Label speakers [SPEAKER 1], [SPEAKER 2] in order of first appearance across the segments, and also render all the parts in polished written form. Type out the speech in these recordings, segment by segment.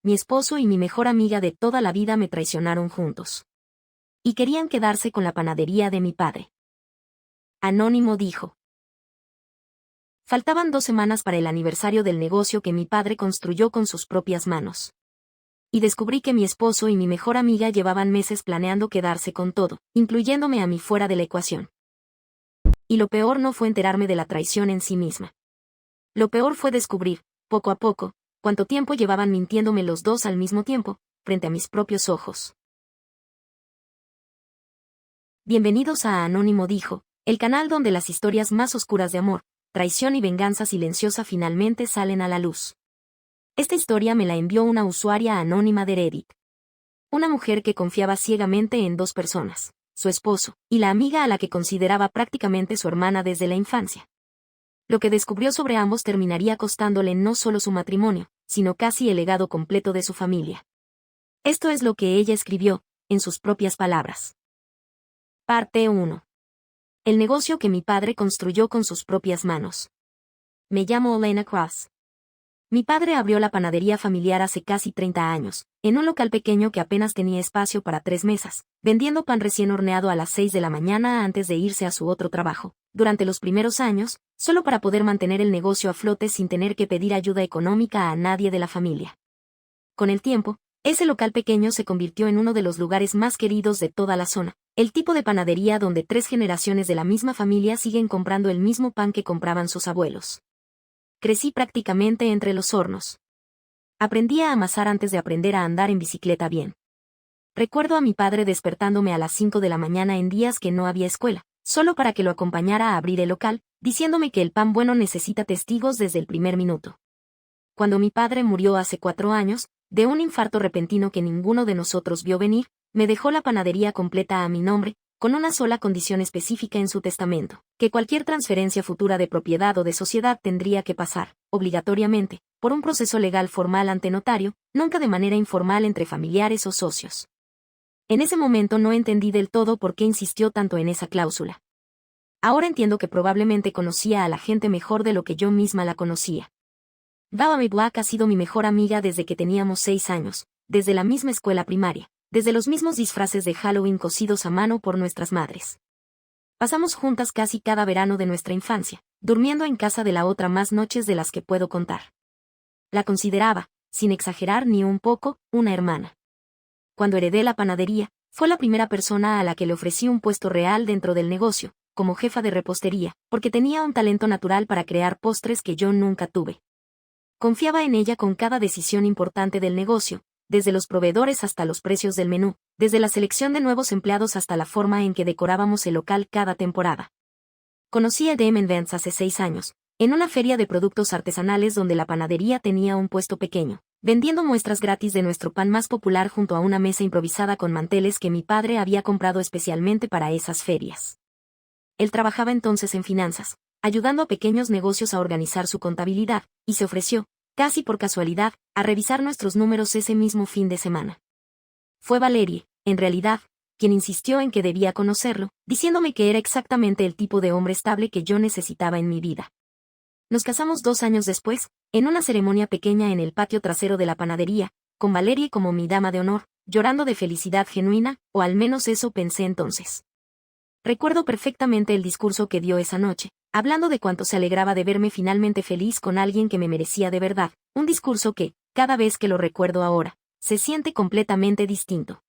[SPEAKER 1] mi esposo y mi mejor amiga de toda la vida me traicionaron juntos. Y querían quedarse con la panadería de mi padre. Anónimo dijo. Faltaban 2 semanas para el aniversario del negocio que mi padre construyó con sus propias manos. Y descubrí que mi esposo y mi mejor amiga llevaban meses planeando quedarse con todo, incluyéndome a mí fuera de la ecuación. Y lo peor no fue enterarme de la traición en sí misma. Lo peor fue descubrir, poco a poco, cuánto tiempo llevaban mintiéndome los dos al mismo tiempo, frente a mis propios ojos. Bienvenidos a Anónimo dijo, el canal donde las historias más oscuras de amor, traición y venganza silenciosa finalmente salen a la luz. Esta historia me la envió una usuaria anónima de Reddit. Una mujer que confiaba ciegamente en 2 personas, su esposo, y la amiga a la que consideraba prácticamente su hermana desde la infancia. Lo que descubrió sobre ambos terminaría costándole no solo su matrimonio, sino casi el legado completo de su familia. Esto es lo que ella escribió, en sus propias palabras. Parte 1. El negocio que mi padre construyó con sus propias manos. Me llamo Elena Cross. Mi padre abrió la panadería familiar hace casi 30 años, en un local pequeño que apenas tenía espacio para 3 mesas, vendiendo pan recién horneado a las 6 de la mañana antes de irse a su otro trabajo. Durante los primeros años, solo para poder mantener el negocio a flote sin tener que pedir ayuda económica a nadie de la familia. Con el tiempo, ese local pequeño se convirtió en uno de los lugares más queridos de toda la zona, el tipo de panadería donde 3 generaciones de la misma familia siguen comprando el mismo pan que compraban sus abuelos. Crecí prácticamente entre los hornos. Aprendí a amasar antes de aprender a andar en bicicleta bien. Recuerdo a mi padre despertándome a las 5 de la mañana en días que no había escuela, solo para que lo acompañara a abrir el local, diciéndome que el pan bueno necesita testigos desde el primer minuto. Cuando mi padre murió hace 4 años, de un infarto repentino que ninguno de nosotros vio venir, me dejó la panadería completa a mi nombre, con una sola condición específica en su testamento, que cualquier transferencia futura de propiedad o de sociedad tendría que pasar, obligatoriamente, por un proceso legal formal ante notario, nunca de manera informal entre familiares o socios. En ese momento no entendí del todo por qué insistió tanto en esa cláusula. Ahora entiendo que probablemente conocía a la gente mejor de lo que yo misma la conocía. Valerie Black ha sido mi mejor amiga desde que teníamos 6 años, desde la misma escuela primaria, desde los mismos disfraces de Halloween cosidos a mano por nuestras madres. Pasamos juntas casi cada verano de nuestra infancia, durmiendo en casa de la otra más noches de las que puedo contar. La consideraba, sin exagerar ni un poco, una hermana. Cuando heredé la panadería, fue la primera persona a la que le ofrecí un puesto real dentro del negocio, como jefa de repostería, porque tenía un talento natural para crear postres que yo nunca tuve. Confiaba en ella con cada decisión importante del negocio, desde los proveedores hasta los precios del menú, desde la selección de nuevos empleados hasta la forma en que decorábamos el local cada temporada. Conocí a Damon Vance hace 6 años, en una feria de productos artesanales donde la panadería tenía un puesto pequeño, vendiendo muestras gratis de nuestro pan más popular junto a una mesa improvisada con manteles que mi padre había comprado especialmente para esas ferias. Él trabajaba entonces en finanzas, ayudando a pequeños negocios a organizar su contabilidad, y se ofreció, casi por casualidad, a revisar nuestros números ese mismo fin de semana. Fue Valerie, en realidad, quien insistió en que debía conocerlo, diciéndome que era exactamente el tipo de hombre estable que yo necesitaba en mi vida. Nos casamos 2 años después, en una ceremonia pequeña en el patio trasero de la panadería, con Valerie como mi dama de honor, llorando de felicidad genuina, o al menos eso pensé entonces. Recuerdo perfectamente el discurso que dio esa noche, hablando de cuánto se alegraba de verme finalmente feliz con alguien que me merecía de verdad, un discurso que, cada vez que lo recuerdo ahora, se siente completamente distinto.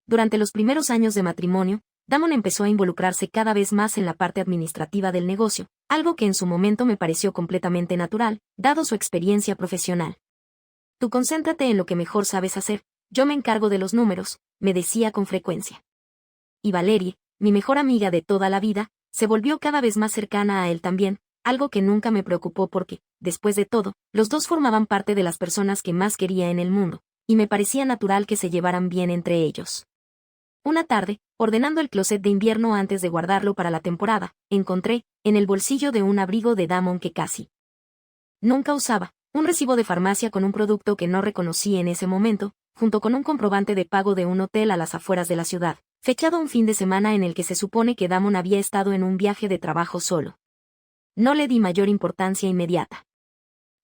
[SPEAKER 1] Durante los primeros años de matrimonio, Damon empezó a involucrarse cada vez más en la parte administrativa del negocio, algo que en su momento me pareció completamente natural, dado su experiencia profesional. Tú concéntrate en lo que mejor sabes hacer, yo me encargo de los números, me decía con frecuencia. Y Valerie, mi mejor amiga de toda la vida, se volvió cada vez más cercana a él también, algo que nunca me preocupó porque, después de todo, los dos formaban parte de las personas que más quería en el mundo, y me parecía natural que se llevaran bien entre ellos. Una tarde, ordenando el closet de invierno antes de guardarlo para la temporada, encontré, en el bolsillo de un abrigo de Damon que casi nunca usaba, un recibo de farmacia con un producto que no reconocí en ese momento, junto con un comprobante de pago de un hotel a las afueras de la ciudad, fechado un fin de semana en el que se supone que Damon había estado en un viaje de trabajo solo. No le di mayor importancia inmediata.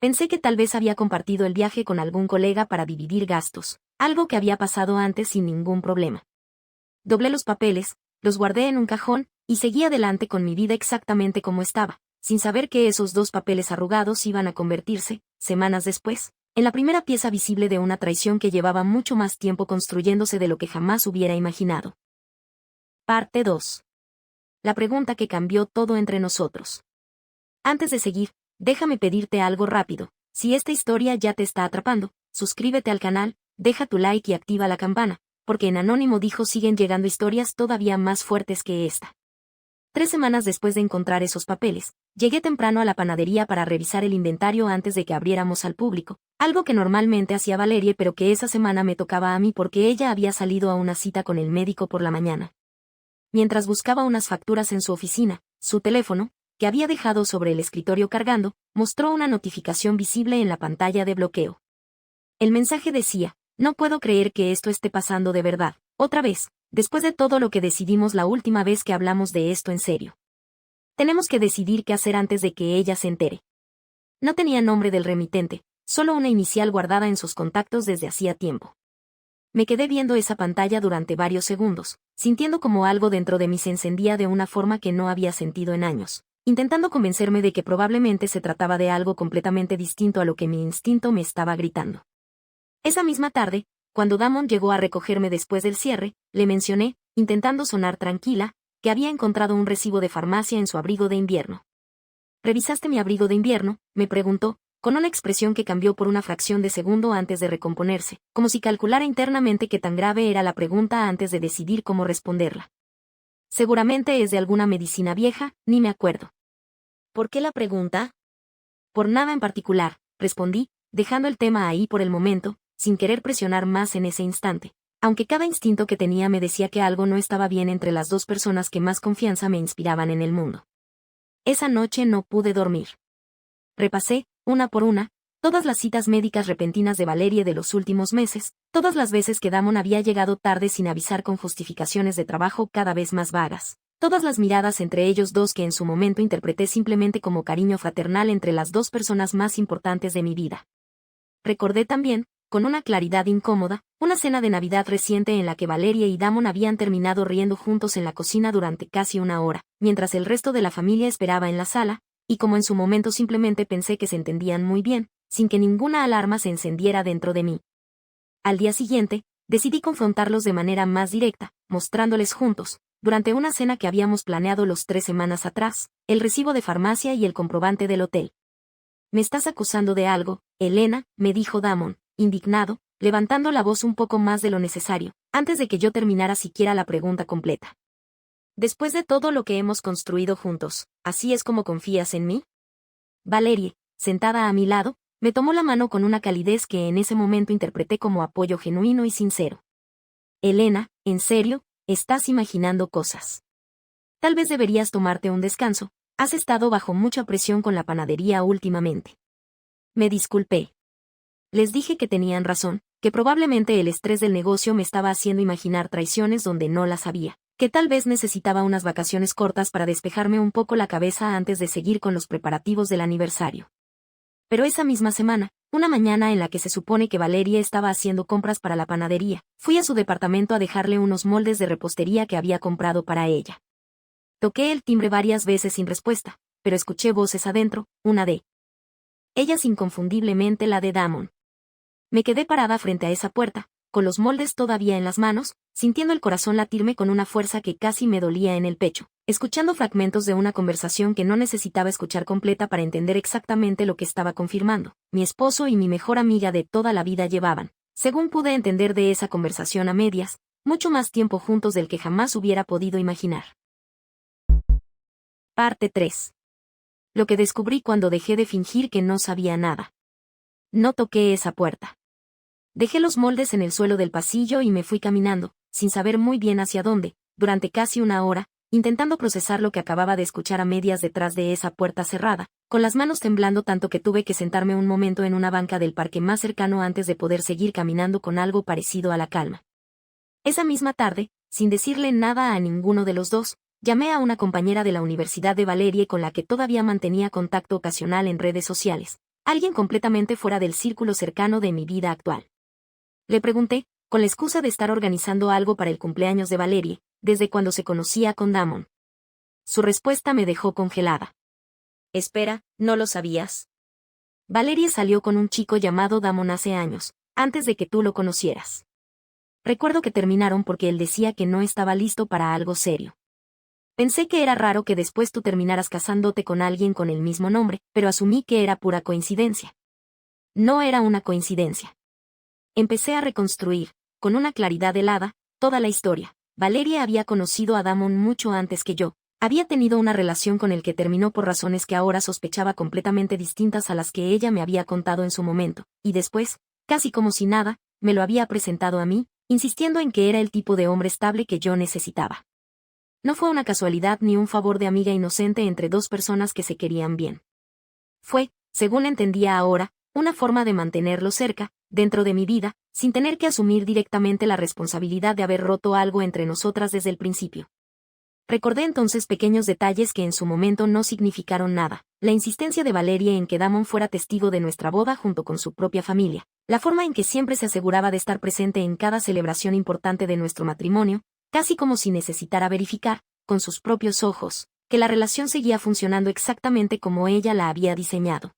[SPEAKER 1] Pensé que tal vez había compartido el viaje con algún colega para dividir gastos, algo que había pasado antes sin ningún problema. Doblé los papeles, los guardé en un cajón, y seguí adelante con mi vida exactamente como estaba, sin saber que esos 2 papeles arrugados iban a convertirse, semanas después, en la primera pieza visible de una traición que llevaba mucho más tiempo construyéndose de lo que jamás hubiera imaginado. Parte 2. La pregunta que cambió todo entre nosotros. Antes de seguir, déjame pedirte algo rápido. Si esta historia ya te está atrapando, suscríbete al canal, deja tu like y activa la campana, porque en Anónimo Dijo siguen llegando historias todavía más fuertes que esta. 3 semanas después de encontrar esos papeles, llegué temprano a la panadería para revisar el inventario antes de que abriéramos al público, algo que normalmente hacía Valerie pero que esa semana me tocaba a mí porque ella había salido a una cita con el médico por la mañana. Mientras buscaba unas facturas en su oficina, su teléfono, que había dejado sobre el escritorio cargando, mostró una notificación visible en la pantalla de bloqueo. El mensaje decía: no puedo creer que esto esté pasando de verdad, otra vez, después de todo lo que decidimos la última vez que hablamos de esto en serio. Tenemos que decidir qué hacer antes de que ella se entere. No tenía nombre del remitente, solo una inicial guardada en sus contactos desde hacía tiempo. Me quedé viendo esa pantalla durante varios segundos, sintiendo como algo dentro de mí se encendía de una forma que no había sentido en años, intentando convencerme de que probablemente se trataba de algo completamente distinto a lo que mi instinto me estaba gritando. Esa misma tarde, cuando Damon llegó a recogerme después del cierre, le mencioné, intentando sonar tranquila, que había encontrado un recibo de farmacia en su abrigo de invierno. ¿Revisaste mi abrigo de invierno?, me preguntó, con una expresión que cambió por una fracción de segundo antes de recomponerse, como si calculara internamente qué tan grave era la pregunta antes de decidir cómo responderla. Seguramente es de alguna medicina vieja, ni me acuerdo. ¿Por qué la pregunta? Por nada en particular, respondí, dejando el tema ahí por el momento, sin querer presionar más en ese instante, aunque cada instinto que tenía me decía que algo no estaba bien entre las 2 personas que más confianza me inspiraban en el mundo. Esa noche no pude dormir. Repasé, una por una, todas las citas médicas repentinas de Valerie de los últimos meses, todas las veces que Damon había llegado tarde sin avisar con justificaciones de trabajo cada vez más vagas, todas las miradas entre ellos 2 que en su momento interpreté simplemente como cariño fraternal entre las 2 personas más importantes de mi vida. Recordé también, con una claridad incómoda, una cena de Navidad reciente en la que Valerie y Damon habían terminado riendo juntos en la cocina durante casi una hora, mientras el resto de la familia esperaba en la sala, y como en su momento simplemente pensé que se entendían muy bien, sin que ninguna alarma se encendiera dentro de mí. Al día siguiente, decidí confrontarlos de manera más directa, mostrándoles juntos, durante una cena que habíamos planeado los 3 semanas atrás, el recibo de farmacia y el comprobante del hotel. «Me estás acusando de algo, Elena», me dijo Damon, indignado, levantando la voz un poco más de lo necesario, antes de que yo terminara siquiera la pregunta completa. «Después de todo lo que hemos construido juntos, ¿así es como confías en mí?» Valerie, sentada a mi lado, me tomó la mano con una calidez que en ese momento interpreté como apoyo genuino y sincero. «Elena, en serio, estás imaginando cosas. Tal vez deberías tomarte un descanso, has estado bajo mucha presión con la panadería últimamente». Me disculpé. Les dije que tenían razón, que probablemente el estrés del negocio me estaba haciendo imaginar traiciones donde no las había, que tal vez necesitaba unas vacaciones cortas para despejarme un poco la cabeza antes de seguir con los preparativos del aniversario. Pero esa misma semana, una mañana en la que se supone que Valerie estaba haciendo compras para la panadería, fui a su departamento a dejarle unos moldes de repostería que había comprado para ella. Toqué el timbre varias veces sin respuesta, pero escuché voces adentro, una de ellas inconfundiblemente la de Damon. Me quedé parada frente a esa puerta, con los moldes todavía en las manos, sintiendo el corazón latirme con una fuerza que casi me dolía en el pecho, escuchando fragmentos de una conversación que no necesitaba escuchar completa para entender exactamente lo que estaba confirmando. Mi esposo y mi mejor amiga de toda la vida llevaban, según pude entender de esa conversación a medias, mucho más tiempo juntos del que jamás hubiera podido imaginar. Parte 3. Lo que descubrí cuando dejé de fingir que no sabía nada. No toqué esa puerta. Dejé los moldes en el suelo del pasillo y me fui caminando, sin saber muy bien hacia dónde, durante casi una hora, intentando procesar lo que acababa de escuchar a medias detrás de esa puerta cerrada, con las manos temblando tanto que tuve que sentarme un momento en una banca del parque más cercano antes de poder seguir caminando con algo parecido a la calma. Esa misma tarde, sin decirle nada a ninguno de los 2, llamé a una compañera de la Universidad de Valerie con la que todavía mantenía contacto ocasional en redes sociales, alguien completamente fuera del círculo cercano de mi vida actual. Le pregunté, con la excusa de estar organizando algo para el cumpleaños de Valerie, desde cuando se conocía con Damon. Su respuesta me dejó congelada. Espera, ¿no lo sabías? Valerie salió con un chico llamado Damon hace años, antes de que tú lo conocieras. Recuerdo que terminaron porque él decía que no estaba listo para algo serio. Pensé que era raro que después tú terminaras casándote con alguien con el mismo nombre, pero asumí que era pura coincidencia. No era una coincidencia. Empecé a reconstruir, con una claridad helada, toda la historia. Valerie había conocido a Damon mucho antes que yo. Había tenido una relación con el que terminó por razones que ahora sospechaba completamente distintas a las que ella me había contado en su momento, y después, casi como si nada, me lo había presentado a mí, insistiendo en que era el tipo de hombre estable que yo necesitaba. No fue una casualidad ni un favor de amiga inocente entre dos personas que se querían bien. Fue, según entendía ahora, una forma de mantenerlo cerca, dentro de mi vida, sin tener que asumir directamente la responsabilidad de haber roto algo entre nosotras desde el principio. Recordé entonces pequeños detalles que en su momento no significaron nada, la insistencia de Valerie en que Damon fuera testigo de nuestra boda junto con su propia familia, la forma en que siempre se aseguraba de estar presente en cada celebración importante de nuestro matrimonio, casi como si necesitara verificar, con sus propios ojos, que la relación seguía funcionando exactamente como ella la había diseñado.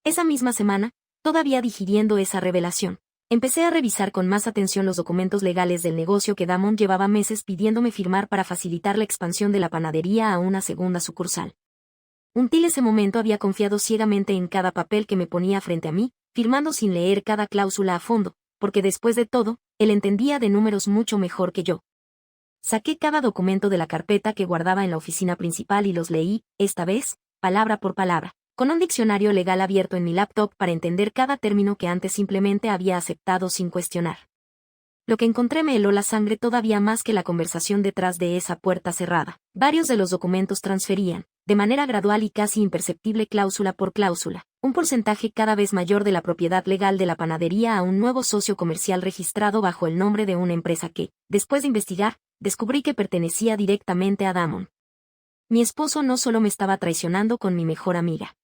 [SPEAKER 1] Esa misma semana, todavía digiriendo esa revelación, empecé a revisar con más atención los documentos legales del negocio que Damon llevaba meses pidiéndome firmar para facilitar la expansión de la panadería a una segunda sucursal. Until ese momento había confiado ciegamente en cada papel que me ponía frente a mí, firmando sin leer cada cláusula a fondo, porque después de todo, él entendía de números mucho mejor que yo. Saqué cada documento de la carpeta que guardaba en la oficina principal y los leí, esta vez, palabra por palabra, con un diccionario legal abierto en mi laptop para entender cada término que antes simplemente había aceptado sin cuestionar. Lo que encontré me heló la sangre todavía más que la conversación detrás de esa puerta cerrada. Varios de los documentos transferían, de manera gradual y casi imperceptible cláusula por cláusula, un porcentaje cada vez mayor de la propiedad legal de la panadería a un nuevo socio comercial registrado bajo el nombre de una empresa que, después de investigar, descubrí que pertenecía directamente a Damon. Mi esposo no solo me estaba traicionando con mi mejor amiga.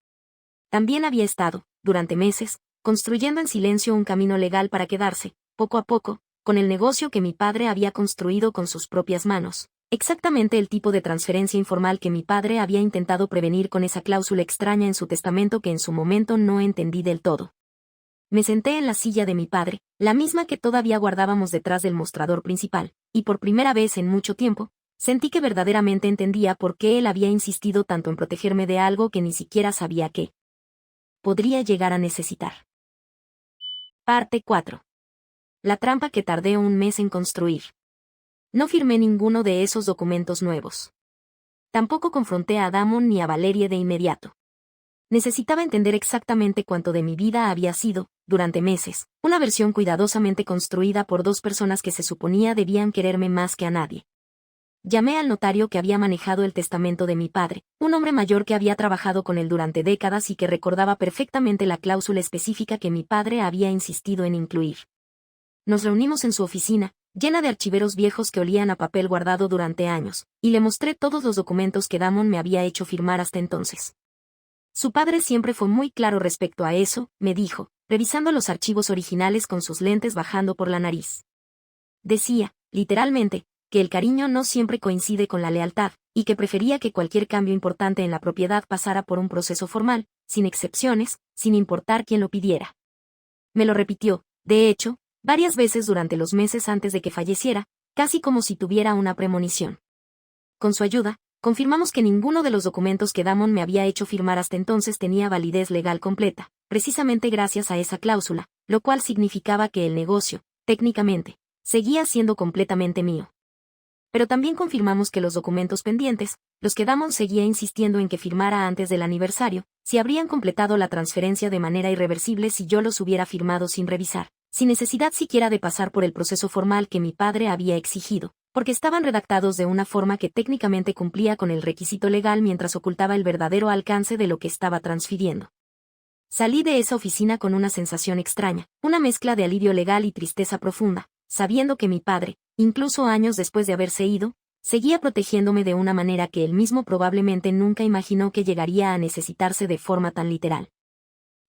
[SPEAKER 1] También había estado, durante meses, construyendo en silencio un camino legal para quedarse, poco a poco, con el negocio que mi padre había construido con sus propias manos. Exactamente el tipo de transferencia informal que mi padre había intentado prevenir con esa cláusula extraña en su testamento que en su momento no entendí del todo. Me senté en la silla de mi padre, la misma que todavía guardábamos detrás del mostrador principal, y por primera vez en mucho tiempo, sentí que verdaderamente entendía por qué él había insistido tanto en protegerme de algo que ni siquiera sabía que podría llegar a necesitar. Parte 4. La trampa que tardé un mes en construir. No firmé ninguno de esos documentos nuevos. Tampoco confronté a Damon ni a Valerie de inmediato. Necesitaba entender exactamente cuánto de mi vida había sido, durante meses, una versión cuidadosamente construida por dos personas que se suponía debían quererme más que a nadie. Llamé al notario que había manejado el testamento de mi padre, un hombre mayor que había trabajado con él durante décadas y que recordaba perfectamente la cláusula específica que mi padre había insistido en incluir. Nos reunimos en su oficina, llena de archiveros viejos que olían a papel guardado durante años, y le mostré todos los documentos que Damon me había hecho firmar hasta entonces. Su padre siempre fue muy claro respecto a eso, me dijo, revisando los archivos originales con sus lentes bajando por la nariz. Decía, literalmente, que el cariño no siempre coincide con la lealtad, y que prefería que cualquier cambio importante en la propiedad pasara por un proceso formal, sin excepciones, sin importar quién lo pidiera. Me lo repitió, de hecho, varias veces durante los meses antes de que falleciera, casi como si tuviera una premonición. Con su ayuda, confirmamos que ninguno de los documentos que Damon me había hecho firmar hasta entonces tenía validez legal completa, precisamente gracias a esa cláusula, lo cual significaba que el negocio, técnicamente, seguía siendo completamente mío. Pero también confirmamos que los documentos pendientes, los que Damon seguía insistiendo en que firmara antes del aniversario, si habrían completado la transferencia de manera irreversible si yo los hubiera firmado sin revisar, sin necesidad siquiera de pasar por el proceso formal que mi padre había exigido, porque estaban redactados de una forma que técnicamente cumplía con el requisito legal mientras ocultaba el verdadero alcance de lo que estaba transfiriendo. Salí de esa oficina con una sensación extraña, una mezcla de alivio legal y tristeza profunda, sabiendo que mi padre, incluso años después de haberse ido, seguía protegiéndome de una manera que él mismo probablemente nunca imaginó que llegaría a necesitarse de forma tan literal.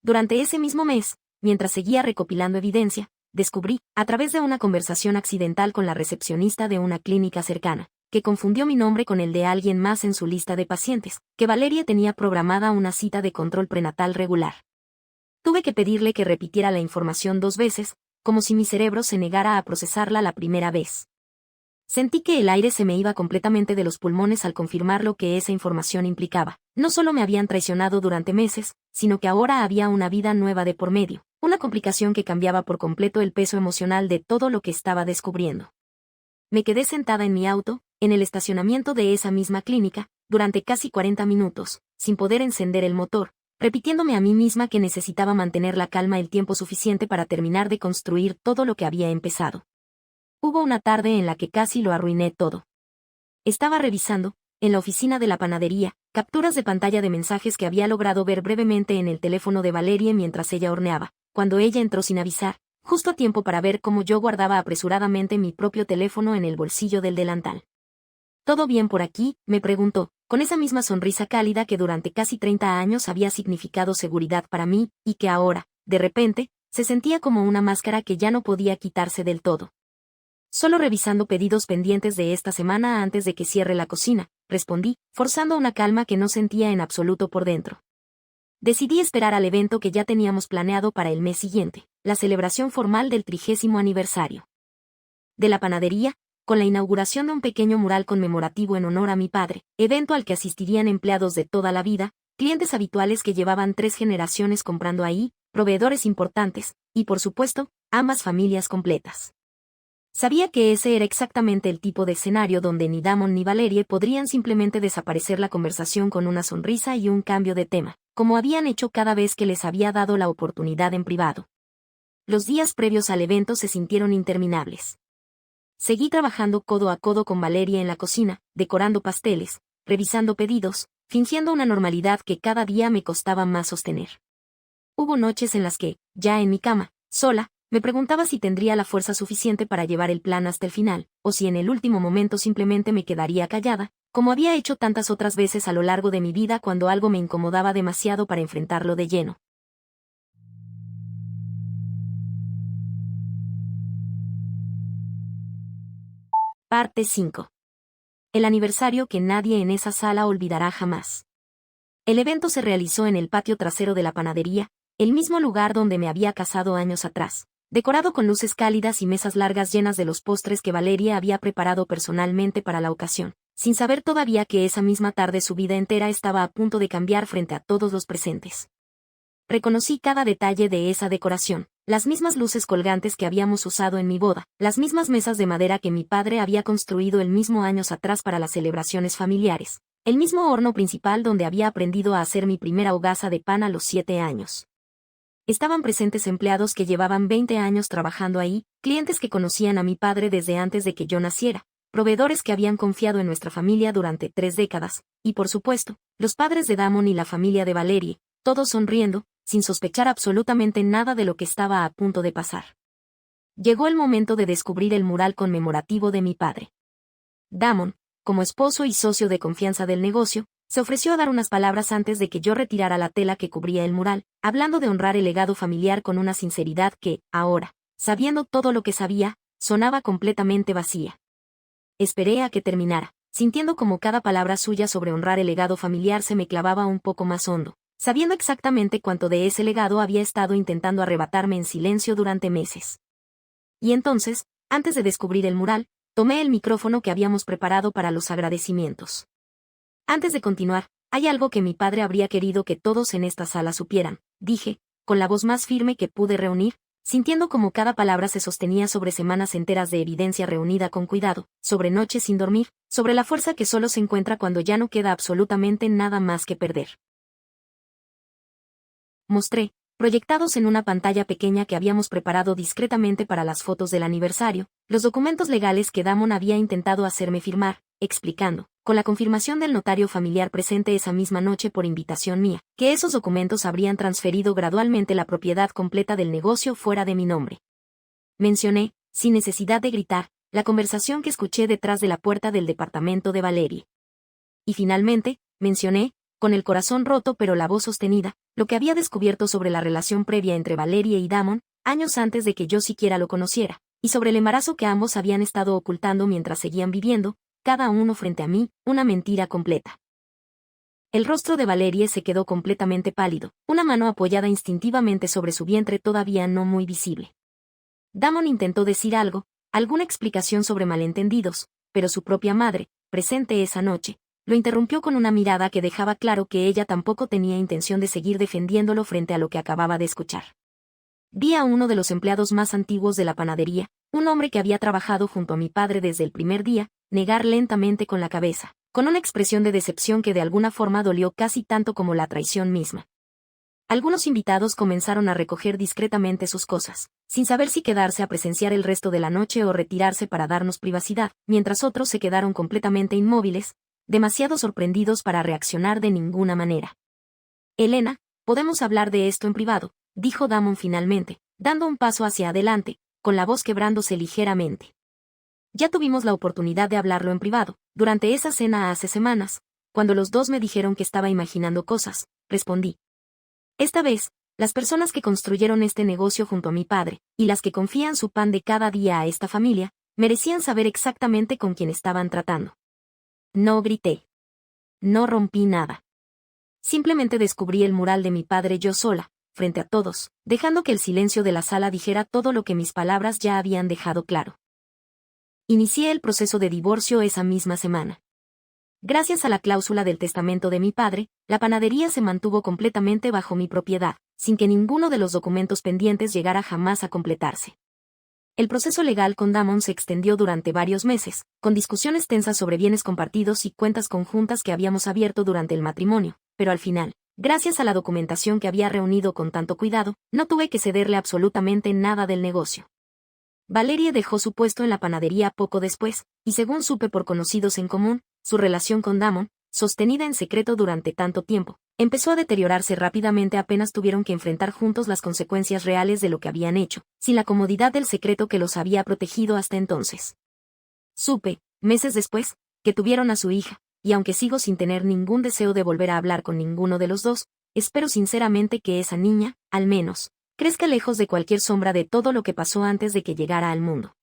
[SPEAKER 1] Durante ese mismo mes, mientras seguía recopilando evidencia, descubrí, a través de una conversación accidental con la recepcionista de una clínica cercana, que confundió mi nombre con el de alguien más en su lista de pacientes, que Valeria tenía programada una cita de control prenatal regular. Tuve que pedirle que repitiera la información 2 veces, como si mi cerebro se negara a procesarla la primera vez. Sentí que el aire se me iba completamente de los pulmones al confirmar lo que esa información implicaba. No solo me habían traicionado durante meses, sino que ahora había una vida nueva de por medio, una complicación que cambiaba por completo el peso emocional de todo lo que estaba descubriendo. Me quedé sentada en mi auto, en el estacionamiento de esa misma clínica, durante casi 40 minutos, sin poder encender el motor, repitiéndome a mí misma que necesitaba mantener la calma el tiempo suficiente para terminar de construir todo lo que había empezado. Hubo una tarde en la que casi lo arruiné todo. Estaba revisando, en la oficina de la panadería, capturas de pantalla de mensajes que había logrado ver brevemente en el teléfono de Valerie mientras ella horneaba, cuando ella entró sin avisar, justo a tiempo para ver cómo yo guardaba apresuradamente mi propio teléfono en el bolsillo del delantal. ¿Todo bien por aquí?, me preguntó, con esa misma sonrisa cálida que durante casi 30 años había significado seguridad para mí, y que ahora, de repente, se sentía como una máscara que ya no podía quitarse del todo. Solo revisando pedidos pendientes de esta semana antes de que cierre la cocina, respondí, forzando una calma que no sentía en absoluto por dentro. Decidí esperar al evento que ya teníamos planeado para el mes siguiente, la celebración formal del 30º aniversario de la panadería, con la inauguración de un pequeño mural conmemorativo en honor a mi padre, evento al que asistirían empleados de toda la vida, clientes habituales que llevaban 3 generaciones comprando ahí, proveedores importantes, y por supuesto, ambas familias completas. Sabía que ese era exactamente el tipo de escenario donde ni Damon ni Valerie podrían simplemente desaparecer la conversación con una sonrisa y un cambio de tema, como habían hecho cada vez que les había dado la oportunidad en privado. Los días previos al evento se sintieron interminables. Seguí trabajando codo a codo con Valerie en la cocina, decorando pasteles, revisando pedidos, fingiendo una normalidad que cada día me costaba más sostener. Hubo noches en las que, ya en mi cama, sola, me preguntaba si tendría la fuerza suficiente para llevar el plan hasta el final, o si en el último momento simplemente me quedaría callada, como había hecho tantas otras veces a lo largo de mi vida cuando algo me incomodaba demasiado para enfrentarlo de lleno. Parte 5. El aniversario que nadie en esa sala olvidará jamás. El evento se realizó en el patio trasero de la panadería, el mismo lugar donde me había casado años atrás, decorado con luces cálidas y mesas largas llenas de los postres que Valeria había preparado personalmente para la ocasión, sin saber todavía que esa misma tarde su vida entera estaba a punto de cambiar frente a todos los presentes. Reconocí cada detalle de esa decoración, las mismas luces colgantes que habíamos usado en mi boda, las mismas mesas de madera que mi padre había construido el mismo años atrás para las celebraciones familiares, el mismo horno principal donde había aprendido a hacer mi primera hogaza de pan a los 7 años. Estaban presentes empleados que llevaban 20 años trabajando ahí, clientes que conocían a mi padre desde antes de que yo naciera, proveedores que habían confiado en nuestra familia durante 3 décadas, y por supuesto, los padres de Damon y la familia de Valerie, todos sonriendo, sin sospechar absolutamente nada de lo que estaba a punto de pasar. Llegó el momento de descubrir el mural conmemorativo de mi padre. Damon, como esposo y socio de confianza del negocio, se ofreció a dar unas palabras antes de que yo retirara la tela que cubría el mural, hablando de honrar el legado familiar con una sinceridad que, ahora, sabiendo todo lo que sabía, sonaba completamente vacía. Esperé a que terminara, sintiendo como cada palabra suya sobre honrar el legado familiar se me clavaba un poco más hondo, sabiendo exactamente cuánto de ese legado había estado intentando arrebatarme en silencio durante meses. Y entonces, antes de descubrir el mural, tomé el micrófono que habíamos preparado para los agradecimientos. Antes de continuar, hay algo que mi padre habría querido que todos en esta sala supieran, dije, con la voz más firme que pude reunir, sintiendo como cada palabra se sostenía sobre semanas enteras de evidencia reunida con cuidado, sobre noches sin dormir, sobre la fuerza que solo se encuentra cuando ya no queda absolutamente nada más que perder. Mostré, proyectados en una pantalla pequeña que habíamos preparado discretamente para las fotos del aniversario, los documentos legales que Damon había intentado hacerme firmar, explicando, con la confirmación del notario familiar presente esa misma noche por invitación mía, que esos documentos habrían transferido gradualmente la propiedad completa del negocio fuera de mi nombre. Mencioné, sin necesidad de gritar, la conversación que escuché detrás de la puerta del departamento de Valerie. Y finalmente, mencioné, con el corazón roto pero la voz sostenida, lo que había descubierto sobre la relación previa entre Valerie y Damon, años antes de que yo siquiera lo conociera, y sobre el embarazo que ambos habían estado ocultando mientras seguían viviendo, cada uno frente a mí, una mentira completa. El rostro de Valerie se quedó completamente pálido, una mano apoyada instintivamente sobre su vientre todavía no muy visible. Damon intentó decir algo, alguna explicación sobre malentendidos, pero su propia madre, presente esa noche, lo interrumpió con una mirada que dejaba claro que ella tampoco tenía intención de seguir defendiéndolo frente a lo que acababa de escuchar. Vi a uno de los empleados más antiguos de la panadería, un hombre que había trabajado junto a mi padre desde el primer día, negar lentamente con la cabeza, con una expresión de decepción que de alguna forma dolió casi tanto como la traición misma. Algunos invitados comenzaron a recoger discretamente sus cosas, sin saber si quedarse a presenciar el resto de la noche o retirarse para darnos privacidad, mientras otros se quedaron completamente inmóviles, demasiado sorprendidos para reaccionar de ninguna manera. Elena, podemos hablar de esto en privado, dijo Damon finalmente, dando un paso hacia adelante, con la voz quebrándose ligeramente. Ya tuvimos la oportunidad de hablarlo en privado, durante esa cena hace semanas, cuando los dos me dijeron que estaba imaginando cosas, respondí. Esta vez, las personas que construyeron este negocio junto a mi padre, y las que confían su pan de cada día a esta familia, merecían saber exactamente con quién estaban tratando. No grité. No rompí nada. Simplemente descubrí el mural de mi padre yo sola, frente a todos, dejando que el silencio de la sala dijera todo lo que mis palabras ya habían dejado claro. Inicié el proceso de divorcio esa misma semana. Gracias a la cláusula del testamento de mi padre, la panadería se mantuvo completamente bajo mi propiedad, sin que ninguno de los documentos pendientes llegara jamás a completarse. El proceso legal con Damon se extendió durante varios meses, con discusiones tensas sobre bienes compartidos y cuentas conjuntas que habíamos abierto durante el matrimonio, pero al final, gracias a la documentación que había reunido con tanto cuidado, no tuve que cederle absolutamente nada del negocio. Valerie dejó su puesto en la panadería poco después, y según supe por conocidos en común, su relación con Damon, sostenida en secreto durante tanto tiempo, empezó a deteriorarse rápidamente apenas tuvieron que enfrentar juntos las consecuencias reales de lo que habían hecho, sin la comodidad del secreto que los había protegido hasta entonces. Supe, meses después, que tuvieron a su hija, y aunque sigo sin tener ningún deseo de volver a hablar con ninguno de los dos, espero sinceramente que esa niña, al menos, crezca lejos de cualquier sombra de todo lo que pasó antes de que llegara al mundo.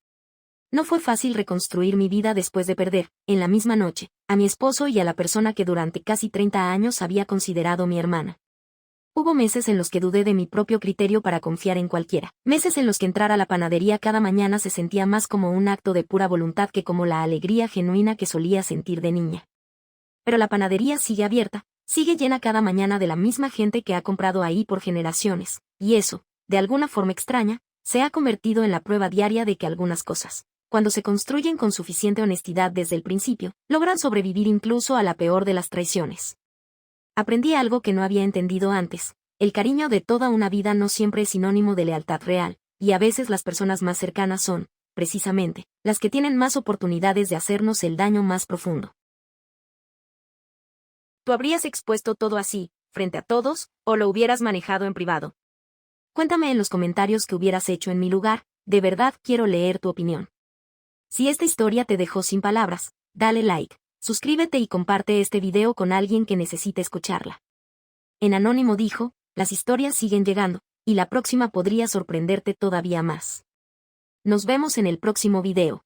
[SPEAKER 1] No fue fácil reconstruir mi vida después de perder, en la misma noche, a mi esposo y a la persona que durante casi 30 años había considerado mi hermana. Hubo meses en los que dudé de mi propio criterio para confiar en cualquiera, meses en los que entrar a la panadería cada mañana se sentía más como un acto de pura voluntad que como la alegría genuina que solía sentir de niña. Pero la panadería sigue abierta, sigue llena cada mañana de la misma gente que ha comprado ahí por generaciones, y eso, de alguna forma extraña, se ha convertido en la prueba diaria de que algunas cosas, cuando se construyen con suficiente honestidad desde el principio, logran sobrevivir incluso a la peor de las traiciones. Aprendí algo que no había entendido antes: el cariño de toda una vida no siempre es sinónimo de lealtad real, y a veces las personas más cercanas son, precisamente, las que tienen más oportunidades de hacernos el daño más profundo. ¿Tú habrías expuesto todo así, frente a todos, o lo hubieras manejado en privado? Cuéntame en los comentarios qué hubieras hecho en mi lugar, de verdad quiero leer tu opinión. Si esta historia te dejó sin palabras, dale like, suscríbete y comparte este video con alguien que necesite escucharla. En Anónimo dijo, las historias siguen llegando, y la próxima podría sorprenderte todavía más. Nos vemos en el próximo video.